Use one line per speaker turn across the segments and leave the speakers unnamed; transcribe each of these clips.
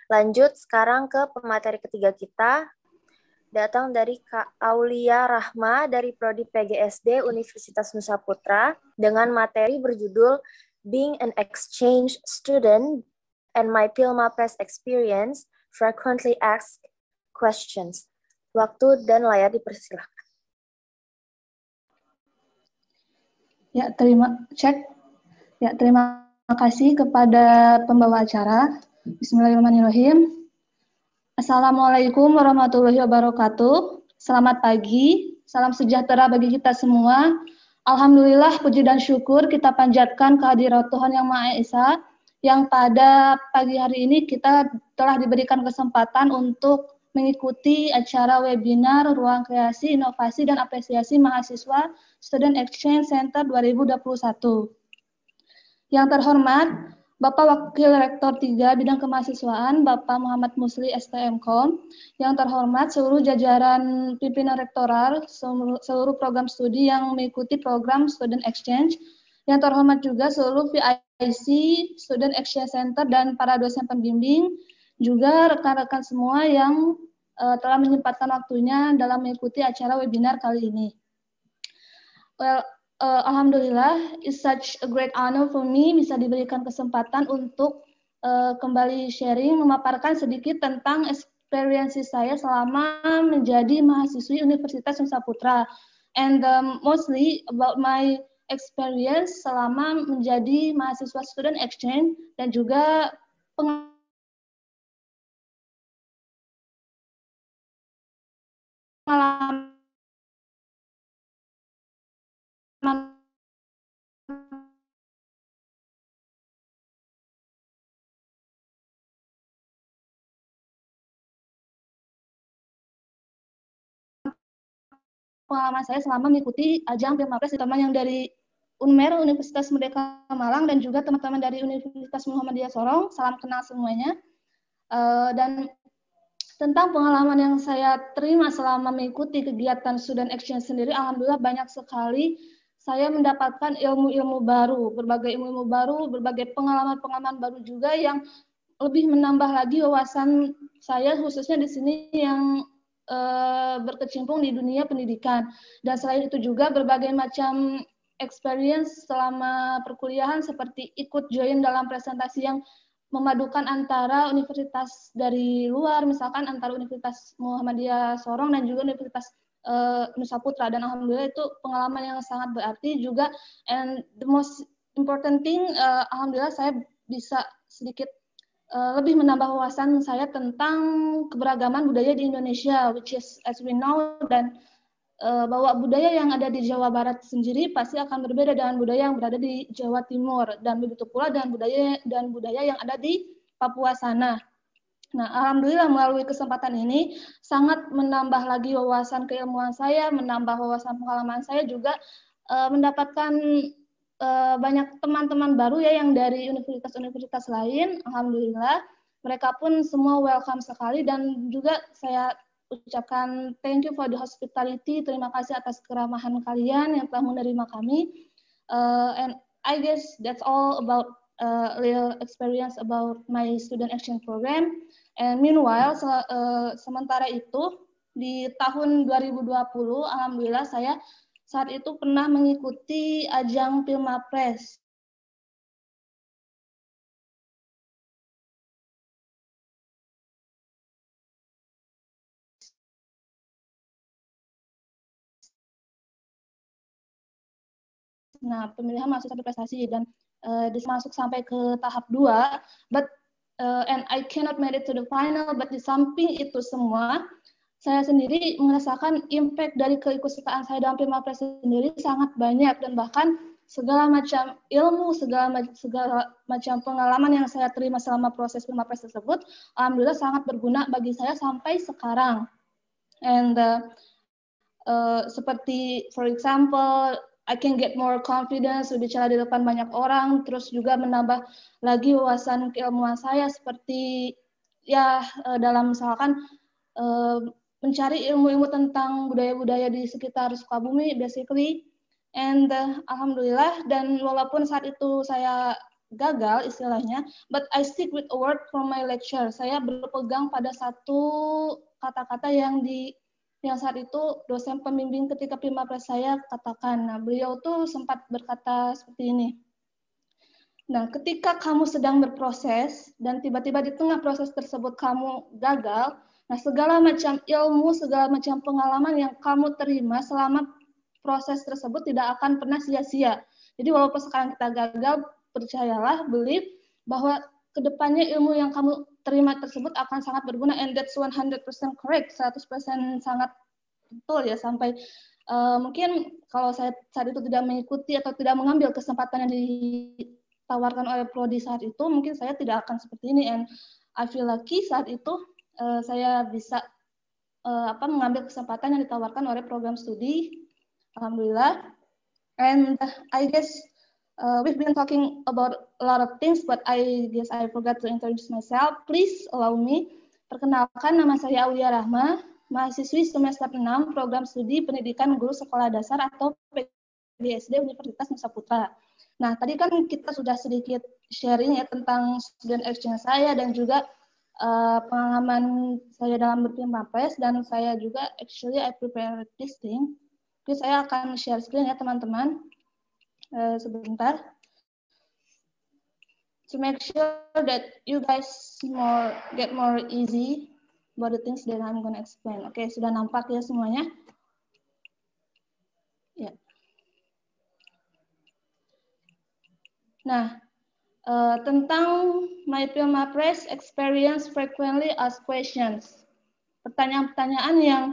Lanjut sekarang ke pemateri ketiga kita, datang dari Kak Aulia Rahma dari Prodi PGSD Universitas Nusa Putra dengan materi berjudul Being an Exchange Student and My Pilmapres Experience, Frequently Asked Questions. Waktu dan layar dipersilahkan.
Terima kasih kepada pembawa acara. Bismillahirrahmanirrahim. Assalamualaikum warahmatullahi wabarakatuh. Selamat pagi, salam sejahtera bagi kita semua. Alhamdulillah, puji dan syukur kita panjatkan kehadirat Tuhan Yang Maha Esa, yang pada pagi hari ini kita telah diberikan kesempatan untuk mengikuti acara webinar Ruang Kreasi, Inovasi, dan Apresiasi Mahasiswa Student Exchange Center 2021. Yang terhormat, Bapak Wakil Rektor 3 Bidang Kemahasiswaan, Bapak Muhammad Musli STMKOM. Yang terhormat, seluruh jajaran pimpinan rektoral, seluruh program studi yang mengikuti program Student Exchange. Yang terhormat juga seluruh VIC, Student Exchange Center, dan para dosen pembimbing, juga rekan-rekan semua yang telah menyempatkan waktunya dalam mengikuti acara webinar kali ini. Alhamdulillah, it's such a great honor for me bisa diberikan kesempatan untuk kembali sharing, memaparkan sedikit tentang experience saya selama menjadi mahasiswi Universitas Nusa Putra, and mostly about my experience selama menjadi mahasiswa student exchange dan juga pengalaman saya selama mengikuti ajang Pilmapres, teman yang dari UNMER, Universitas Merdeka Malang, dan juga teman-teman dari Universitas Muhammadiyah Sorong. Salam kenal semuanya. Dan tentang pengalaman yang saya terima selama mengikuti kegiatan student exchange sendiri, alhamdulillah banyak sekali saya mendapatkan ilmu-ilmu baru, berbagai ilmu-ilmu baru, berbagai pengalaman-pengalaman baru juga yang lebih menambah lagi wawasan saya, khususnya di sini yang berkecimpung di dunia pendidikan. Dan selain itu juga berbagai macam experience selama perkuliahan seperti ikut join dalam presentasi yang memadukan antara universitas dari luar, misalkan antara Universitas Muhammadiyah Sorong dan juga Universitas Nusa Putra, dan alhamdulillah itu pengalaman yang sangat berarti juga. And the most important thing, alhamdulillah saya bisa sedikit lebih menambah wawasan saya tentang keberagaman budaya di Indonesia, which is as we know, dan bahwa budaya yang ada di Jawa Barat sendiri pasti akan berbeda dengan budaya yang berada di Jawa Timur, dan begitu pula dengan budaya yang ada di Papua sana. Nah, alhamdulillah melalui kesempatan ini sangat menambah lagi wawasan keilmuan saya, menambah wawasan pengalaman saya, juga mendapatkan banyak teman-teman baru ya yang dari universitas-universitas lain. Alhamdulillah mereka pun semua welcome sekali, dan juga saya ucapkan thank you for the hospitality. Terima kasih atas keramahan kalian yang telah menerima kami. And I guess that's all about real experience about my student exchange program. And meanwhile, sementara itu di tahun 2020, alhamdulillah saya saat itu pernah mengikuti ajang Pilmapres. Nah, pemilihan mahasiswa berprestasi, dan masuk sampai ke tahap 2, but and I cannot make it to the final, but di samping itu semua, saya sendiri merasakan impact dari keikutsertaan saya dalam Pilmapres sendiri sangat banyak, dan bahkan segala macam ilmu, segala macam pengalaman yang saya terima selama proses Pilmapres tersebut, alhamdulillah sangat berguna bagi saya sampai sekarang. And seperti for example, I can get more confidence berbicara di depan banyak orang, terus juga menambah lagi wawasan keilmuan saya seperti ya dalam misalkan mencari ilmu-ilmu tentang budaya-budaya di sekitar Sukabumi basically. And alhamdulillah, dan walaupun saat itu saya gagal istilahnya, but I stick with a word from my lecture. Saya berpegang pada satu kata-kata yang saat itu dosen pembimbing ketika Pimapres saya katakan. Nah, beliau tuh sempat berkata seperti ini. Nah, ketika kamu sedang berproses dan tiba-tiba di tengah proses tersebut kamu gagal, nah segala macam ilmu, segala macam pengalaman yang kamu terima selama proses tersebut tidak akan pernah sia-sia. Jadi walaupun sekarang kita gagal, percayalah, believe bahwa kedepannya ilmu yang kamu terima tersebut akan sangat berguna, and that's 100% correct, 100% sangat betul ya, sampai mungkin kalau saya saat itu tidak mengikuti atau tidak mengambil kesempatan yang ditawarkan oleh prodi saat itu, mungkin saya tidak akan seperti ini, and I feel lucky saat itu saya bisa mengambil kesempatan yang ditawarkan oleh program studi, alhamdulillah. And I guess we've been talking about a lot of things, but I guess I forgot to introduce myself. Please allow me. Perkenalkan, nama saya Aulia Rahma, mahasiswi semester 6 program studi pendidikan guru sekolah dasar atau PGSD Universitas Nusa Putra. Nah, tadi kan kita sudah sedikit sharing ya tentang student exchange saya dan juga pengalaman saya dalam berpimapres, dan saya juga actually I prepare this thing. Jadi saya akan share screen ya teman-teman. Sebentar. To make sure that you guys get more easy about the things that I'm gonna explain. Oke, sudah nampak ya semuanya? Ya. Nah, tentang my Pimapres experience frequently asked questions. Pertanyaan-pertanyaan yang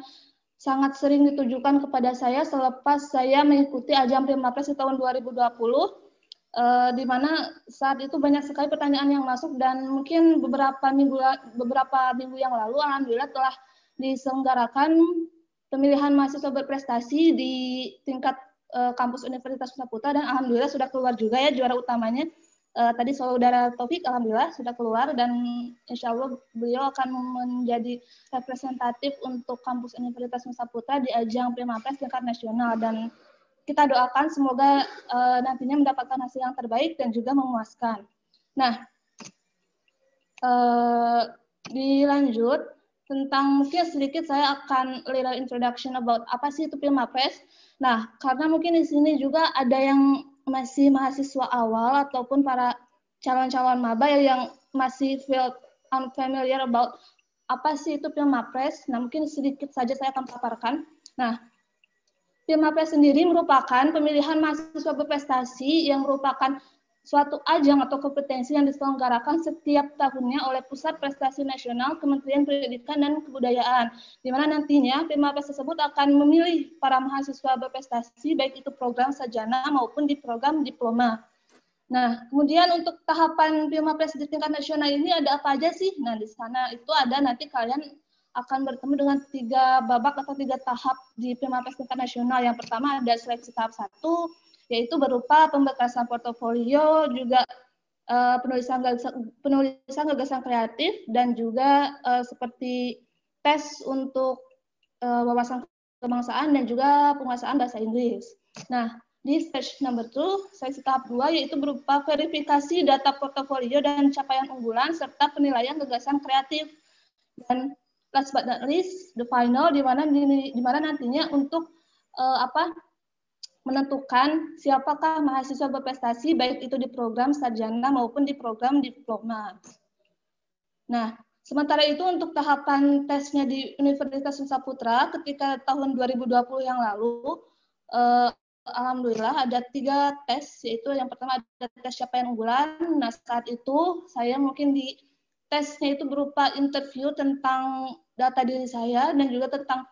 sangat sering ditujukan kepada saya selepas saya mengikuti ajang Pimapres di tahun 2020, di mana saat itu banyak sekali pertanyaan yang masuk, dan mungkin beberapa minggu yang lalu, alhamdulillah telah diselenggarakan pemilihan mahasiswa berprestasi di tingkat kampus Universitas Nusa Putra, dan alhamdulillah sudah keluar juga ya juara utamanya. Tadi saudara Taufik alhamdulillah sudah keluar, dan insya Allah beliau akan menjadi representatif untuk kampus Universitas Nusa Putra di ajang Pimapres tingkat nasional, dan kita doakan semoga nantinya mendapatkan hasil yang terbaik dan juga memuaskan. Nah, dilanjut tentang mungkin sedikit saya akan little introduction about apa sih itu Pimapres. Nah, karena mungkin di sini juga ada yang masih mahasiswa awal ataupun para calon-calon maba yang masih feel unfamiliar about apa sih itu Pimapres. Nah, mungkin sedikit saja saya akan paparkan. Nah, Pimapres sendiri merupakan pemilihan mahasiswa berprestasi yang merupakan suatu ajang atau kompetensi yang diselenggarakan setiap tahunnya oleh Pusat Prestasi Nasional Kementerian Pendidikan dan Kebudayaan, di mana nantinya Pimapres tersebut akan memilih para mahasiswa berprestasi baik itu program sarjana maupun di program diploma. Nah, kemudian untuk tahapan Pimapres di tingkat nasional ini ada apa aja sih? Nah, di sana itu ada nanti kalian akan bertemu dengan 3 babak atau 3 tahap di Pimapres tingkat nasional. Yang pertama ada seleksi tahap 1, yaitu berupa pembekasan portofolio, juga penulisan gagasan kreatif, dan juga seperti tes untuk wawasan kebangsaan dan juga penguasaan bahasa Inggris. Nah, di stage number 2, seleksi tahap 2, yaitu berupa verifikasi data portofolio dan capaian unggulan serta penilaian gagasan kreatif. Dan last but not least, the final, di mana nantinya untuk menentukan siapakah mahasiswa berprestasi baik itu di program sarjana maupun di program diploma. Nah, sementara itu untuk tahapan tesnya di Universitas Nusa Putra ketika tahun 2020 yang lalu, alhamdulillah ada 3 tes, yaitu yang pertama ada tes capaian unggulan. Nah, saat itu saya mungkin di tesnya itu berupa interview tentang data diri saya dan juga tentang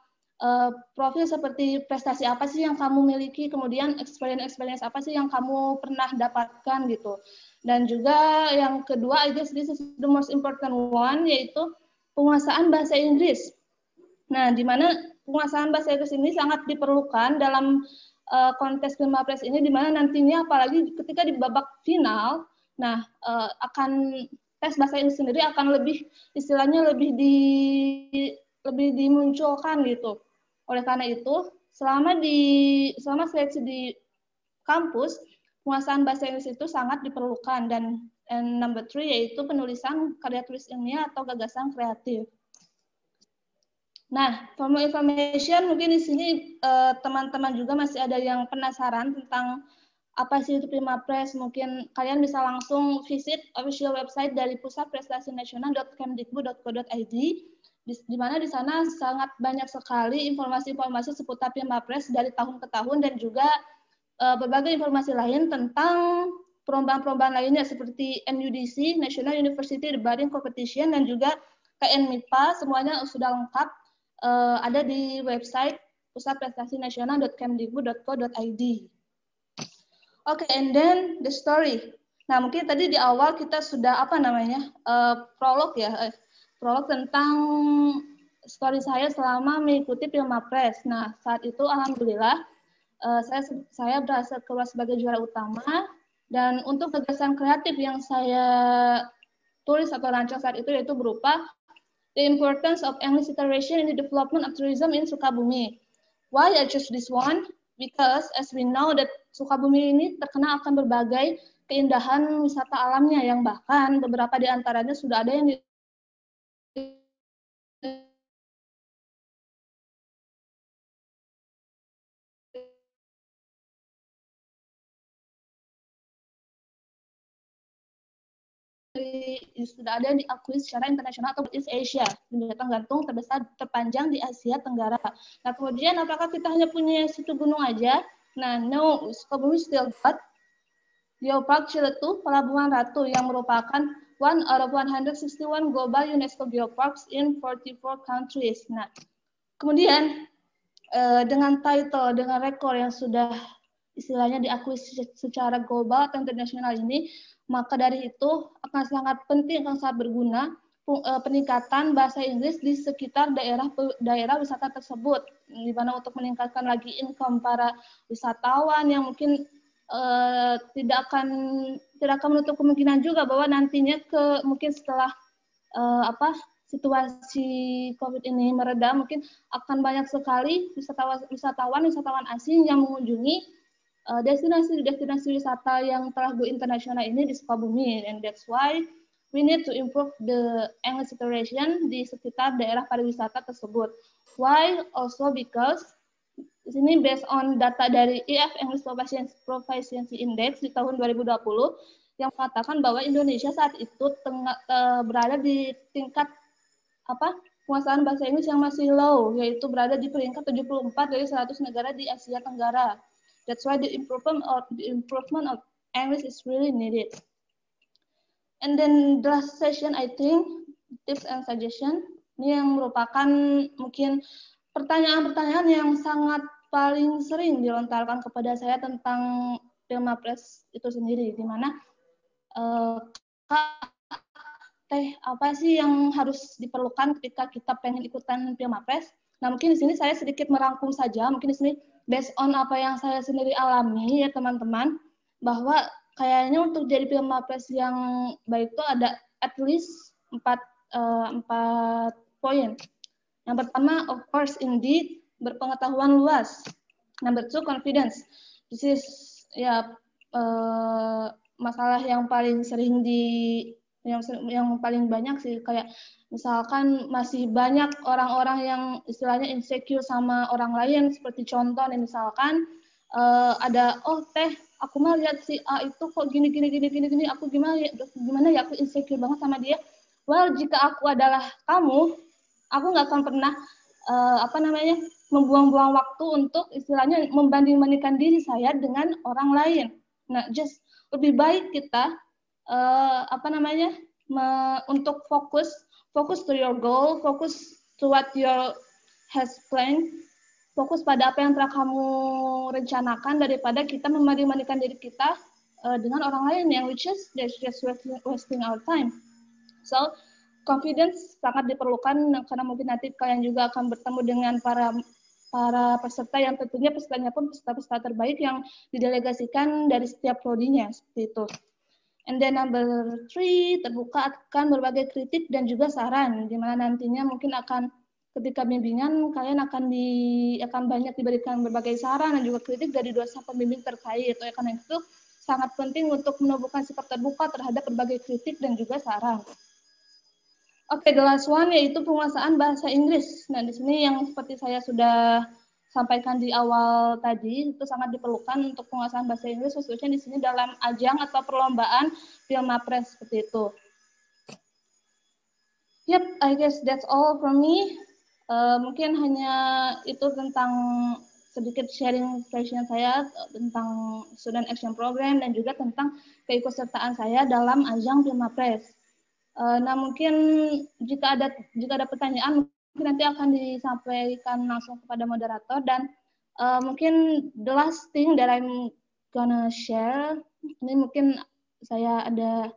profil seperti prestasi apa sih yang kamu miliki, kemudian experience apa sih yang kamu pernah dapatkan gitu. Dan juga yang kedua, I guess this is the most important one, yaitu penguasaan bahasa Inggris. Nah, di mana penguasaan bahasa Inggris ini sangat diperlukan dalam kontes Pimapres ini, di mana nantinya apalagi ketika di babak final, nah akan tes bahasa Inggris sendiri akan lebih istilahnya lebih dimunculkan gitu. Oleh karena itu, selama seleksi di kampus, penguasaan bahasa Inggris itu sangat diperlukan. Dan number 3 yaitu penulisan karya tulis ilmiah atau gagasan kreatif. Nah, for more information, mungkin di sini teman-teman juga masih ada yang penasaran tentang apa sih itu PrimaPres. Mungkin kalian bisa langsung visit official website dari Pusat Prestasi Nasional.kemdikbud.go.id, di mana di sana sangat banyak sekali informasi-informasi seputar PrimaPres dari tahun ke tahun, dan juga berbagai informasi lain tentang perlombaan-perlombaan lainnya seperti NUDC, National University Debating Competition, dan juga KN-MIPA, semuanya sudah lengkap ada di website Pusat Prestasi Nasional.kemdikbud.go.id. Oke, and then the story. Nah, mungkin tadi di awal kita sudah prolog ya, prolog tentang story saya selama mengikuti PrimaPres. Nah, saat itu alhamdulillah saya berhasil keluar sebagai juara utama, dan untuk gagasan kreatif yang saya tulis atau rancang saat itu yaitu berupa The Importance of English Literation in the Development of Tourism in Sukabumi. Why I choose this one? Because as we know that Sukabumi ini terkenal akan berbagai keindahan wisata alamnya, yang bahkan beberapa di antaranya sudah ada yang sudah ada yang diakui secara internasional atau East Asia, binatang gantung terbesar terpanjang di Asia Tenggara. Nah, kemudian apakah kita hanya punya situ gunung aja? Nah, no, Sukabumi still got Geopark Ciletuh, Pelabuhan Ratu, yang merupakan one out of 161 global UNESCO Geoparks in 44 countries. Nah, kemudian dengan title, dengan rekor yang sudah istilahnya diakui secara global atau internasional ini, maka dari itu akan sangat penting, akan sangat berguna peningkatan bahasa Inggris di sekitar daerah wisata tersebut, di mana untuk meningkatkan lagi income para wisatawan yang mungkin tidak akan menutup kemungkinan juga bahwa nantinya mungkin setelah situasi COVID ini mereda, mungkin akan banyak sekali wisatawan asing yang mengunjungi destinasi wisata yang telah go internasional ini di Sukabumi, and that's why we need to improve the English literation di sekitar daerah pariwisata tersebut. Why? Also because di sini based on data dari EF English Proficiency Index di tahun 2020 yang mengatakan bahwa Indonesia saat itu berada di tingkat penguasaan bahasa Inggris yang masih low, yaitu berada di peringkat 74 dari 100 negara di Asia Tenggara. That's why the improvement of English is really needed. And then the last session, I think, tips and suggestion, ini yang merupakan mungkin pertanyaan-pertanyaan yang sangat paling sering dilontarkan kepada saya tentang PrimaPres itu sendiri, di mana apa sih yang harus diperlukan ketika kita pengen ikutan PrimaPres? Nah, mungkin di sini saya sedikit merangkum saja, mungkin di sini based on apa yang saya sendiri alami ya teman-teman, bahwa kayaknya untuk jadi PrimaPres yang baik itu ada at least 4 poin. Yang pertama, of course, indeed, berpengetahuan luas. Number 2, confidence. This is masalah yang paling sering yang paling banyak sih, kayak misalkan masih banyak orang-orang yang istilahnya insecure sama orang lain, seperti contoh nih, misalkan ada aku mah lihat si A itu kok gini, aku gimana ya, aku insecure banget sama dia. Well, jika aku adalah kamu, aku nggak akan pernah membuang-buang waktu untuk istilahnya membanding-bandingkan diri saya dengan orang lain. Nah, just lebih baik kita untuk fokus to your goal, fokus to what your has planned, fokus pada apa yang telah kamu rencanakan, daripada kita membanding-bandingkan diri kita dengan orang lain yang which is just wasting our time. So confidence sangat diperlukan, karena mungkin nanti kalian juga akan bertemu dengan para peserta yang tentunya pesertanya pun peserta terbaik yang didelegasikan dari setiap prodinya, seperti itu. And then number 3, terbuka akan berbagai kritik dan juga saran, di mana nantinya mungkin akan ketika bimbingan kalian akan banyak diberikan berbagai saran dan juga kritik dari dosen pembimbing terkait. Oleh karena itu sangat penting untuk menumbuhkan sikap terbuka terhadap berbagai kritik dan juga saran. Oke, the last one yaitu penguasaan bahasa Inggris. Nah, di sini yang seperti saya sudah sampaikan di awal tadi, itu sangat diperlukan untuk penguasaan bahasa Inggris, khususnya di sini dalam ajang atau perlombaan Pilmapres seperti itu. Yep, I guess that's all from me. Mungkin hanya itu tentang sedikit sharing passion saya tentang Student Action Program dan juga tentang keikutsertaan saya dalam ajang Pilmapres. Nah, mungkin jika ada pertanyaan, mungkin nanti akan disampaikan langsung kepada moderator. Dan mungkin the last thing that I'm gonna share, ini mungkin saya ada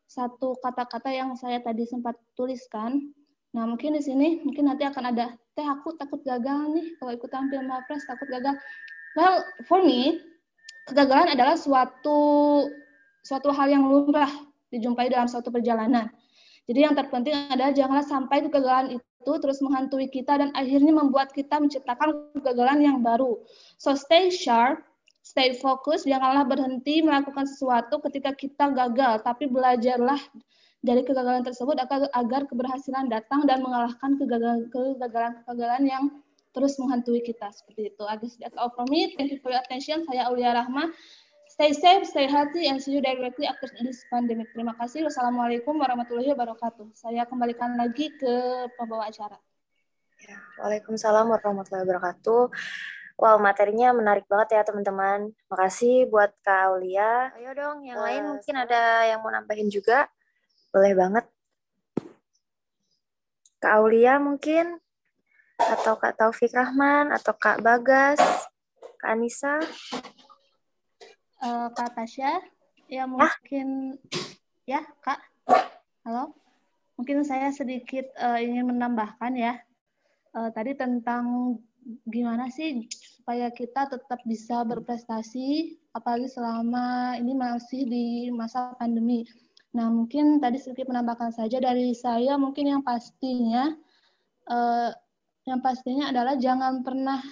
satu kata-kata yang saya tadi sempat tuliskan. Nah, mungkin di sini mungkin nanti akan ada, aku takut gagal nih kalau ikutan Pilmapres, takut gagal. Well, for me, kegagalan adalah suatu hal yang lumrah dijumpai dalam suatu perjalanan. Jadi yang terpenting adalah janganlah sampai kegagalan itu terus menghantui kita dan akhirnya membuat kita menciptakan kegagalan yang baru. So stay sharp, stay fokus, janganlah berhenti melakukan sesuatu ketika kita gagal, tapi belajarlah dari kegagalan tersebut agar keberhasilan datang dan mengalahkan kegagalan yang terus menghantui kita. Seperti itu. I guess that's all from me. Thank you for your attention. Saya Aulia Rahma. Stay safe, stay healthy, and see you directly after this pandemic. Terima kasih. Wassalamualaikum warahmatullahi wabarakatuh. Saya kembalikan lagi ke pembawa acara.
Ya, Waalaikumsalam warahmatullahi wabarakatuh. Wow, materinya menarik banget ya teman-teman. Makasih buat Kak Aulia. Ayo dong, yang lain mungkin ada yang mau nambahin juga. Boleh banget. Kak Aulia mungkin, atau Kak Taufik Rahman, atau Kak Bagas, Kak Anissa.
Kak Tasya, ya mungkin, ya Kak, halo, mungkin saya sedikit ingin menambahkan ya, tadi tentang gimana sih supaya kita tetap bisa berprestasi, apalagi selama ini masih di masa pandemi. Nah, mungkin tadi sedikit menambahkan saja dari saya, mungkin yang pastinya adalah jangan pernah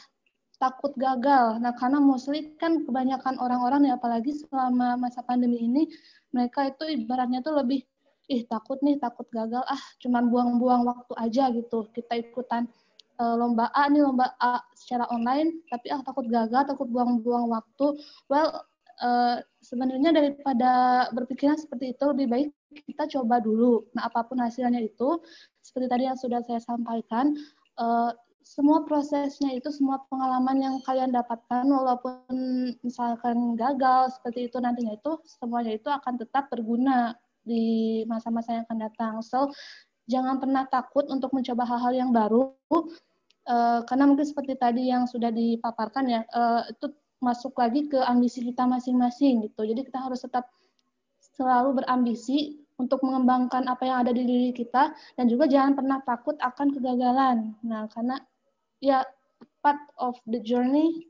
takut gagal. Nah, karena mostly kan kebanyakan orang-orang ya, apalagi selama masa pandemi ini, mereka itu ibaratnya tuh lebih, takut gagal, cuman buang-buang waktu aja gitu. Kita ikutan lomba A secara online, tapi takut gagal, takut buang-buang waktu. Well, sebenarnya daripada berpikiran seperti itu, lebih baik kita coba dulu. Nah, apapun hasilnya itu, seperti tadi yang sudah saya sampaikan, semua prosesnya itu, semua pengalaman yang kalian dapatkan, walaupun misalkan gagal seperti itu nantinya itu, semuanya itu akan tetap berguna di masa-masa yang akan datang. So, jangan pernah takut untuk mencoba hal-hal yang baru, karena mungkin seperti tadi yang sudah dipaparkan ya, itu masuk lagi ke ambisi kita masing-masing gitu. Jadi kita harus tetap selalu berambisi untuk mengembangkan apa yang ada di diri kita, dan juga jangan pernah takut akan kegagalan. Nah, karena ya part of the journey,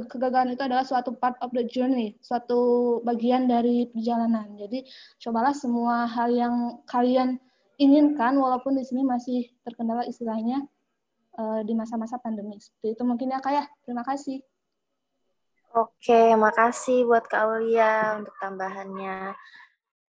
kegagalan itu adalah suatu part of the journey, suatu bagian dari perjalanan. Jadi cobalah semua hal yang kalian inginkan, walaupun di sini masih terkendala istilahnya di masa-masa pandemi. Seperti itu mungkin ya Kak ya. Terima kasih.
Oke, makasih buat Kak Aulia untuk tambahannya.